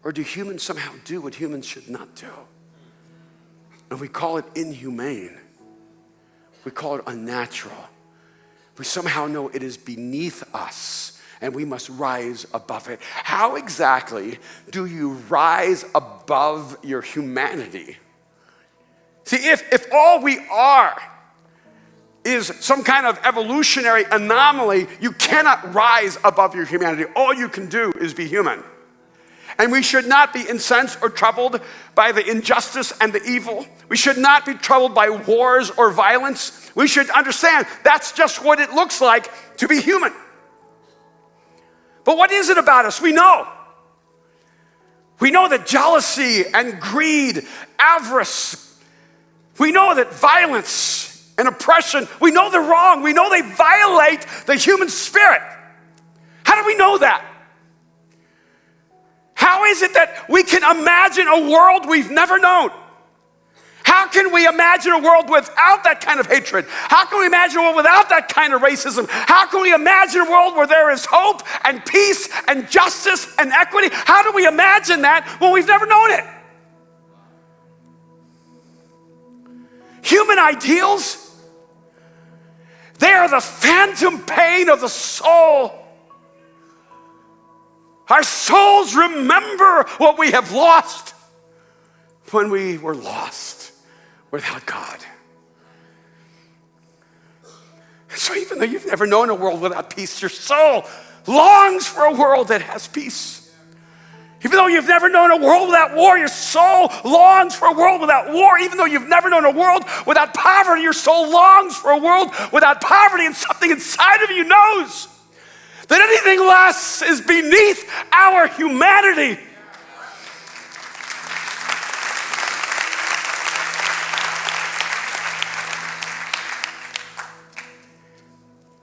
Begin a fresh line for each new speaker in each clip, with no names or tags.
Or do humans somehow do what humans should not do? And we call it inhumane. We call it unnatural. We somehow know it is beneath us and we must rise above it. How exactly do you rise above your humanity? See, if all we are is some kind of evolutionary anomaly, you cannot rise above your humanity. All you can do is be human. And we should not be incensed or troubled by the injustice and the evil. We should not be troubled by wars or violence. We should understand that's just what it looks like to be human. But what is it about us? We know. We know that jealousy and greed, avarice, we know that violence and oppression, we know they're wrong. We know they violate the human spirit. How do we know that? How is it that we can imagine a world we've never known? How can we imagine a world without that kind of hatred? How can we imagine a world without that kind of racism? How can we imagine a world where there is hope and peace and justice and equity? How do we imagine that when we've never known it? Human ideals, they are the phantom pain of the soul. Our souls remember what we have lost when we were lost without God. So even though you've never known a world without peace, your soul longs for a world that has peace. Even though you've never known a world without war, your soul longs for a world without war. Even though you've never known a world without poverty, your soul longs for a world without poverty, and something inside of you knows that anything less is beneath our humanity.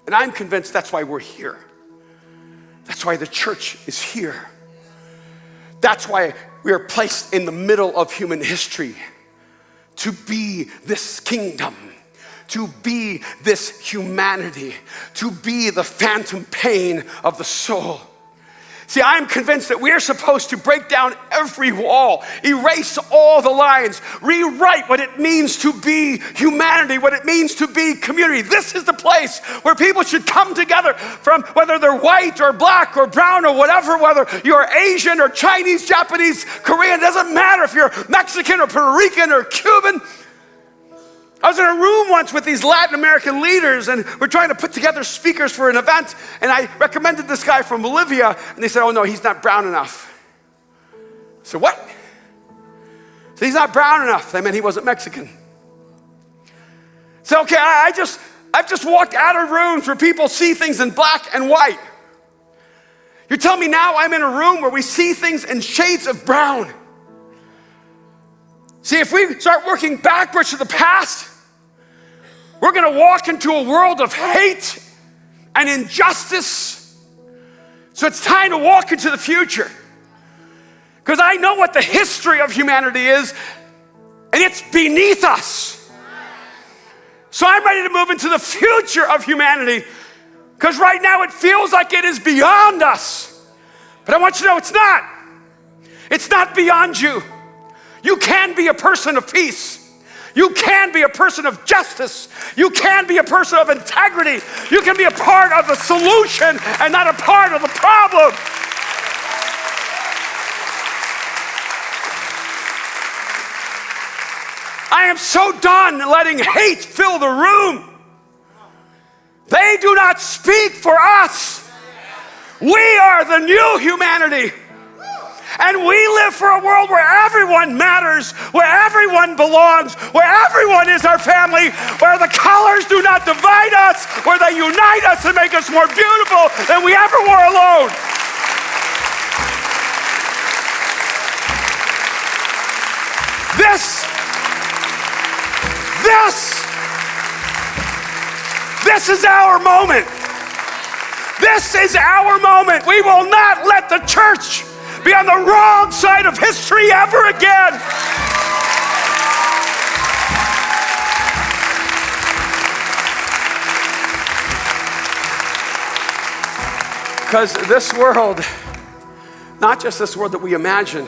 And I'm convinced that's why we're here. That's why the church is here. That's why we are placed in the middle of human history, to be this kingdom, to be this humanity, to be the phantom pain of the soul. See, I'm convinced that we're supposed to break down every wall, erase all the lines, rewrite what it means to be humanity, what it means to be community. This is the place where people should come together from whether they're white or black or brown or whatever, whether you're Asian or Chinese, Japanese, Korean, it doesn't matter if you're Mexican or Puerto Rican or Cuban. I was in a room once with these Latin American leaders, and we're trying to put together speakers for an event, and I recommended this guy from Bolivia, and they said, oh no, he's not brown enough. I said, what? So he's not brown enough. They meant he wasn't Mexican. So okay, I've just walked out of rooms where people see things in black and white. You're telling me now I'm in a room where we see things in shades of brown. See, if we start working backwards to the past, we're going to walk into a world of hate and injustice. So it's time to walk into the future. Because I know what the history of humanity is, and it's beneath us. So I'm ready to move into the future of humanity, because right now it feels like it is beyond us. But I want you to know it's not. It's not beyond you. You can be a person of peace. You can be a person of justice. You can be a person of integrity. You can be a part of the solution and not a part of the problem. I am so done letting hate fill the room. They do not speak for us. We are the new humanity. And we live for a world where everyone matters, where everyone belongs, where everyone is our family, where the colors do not divide us, where they unite us and make us more beautiful than we ever were alone. This is our moment. This is our moment. We will not let the church be on the wrong side of history ever again. Because Not just this world that we imagine,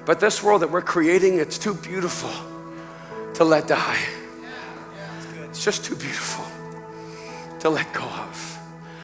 but this world that we're creating, it's too beautiful to let die. It's just too beautiful to let go of.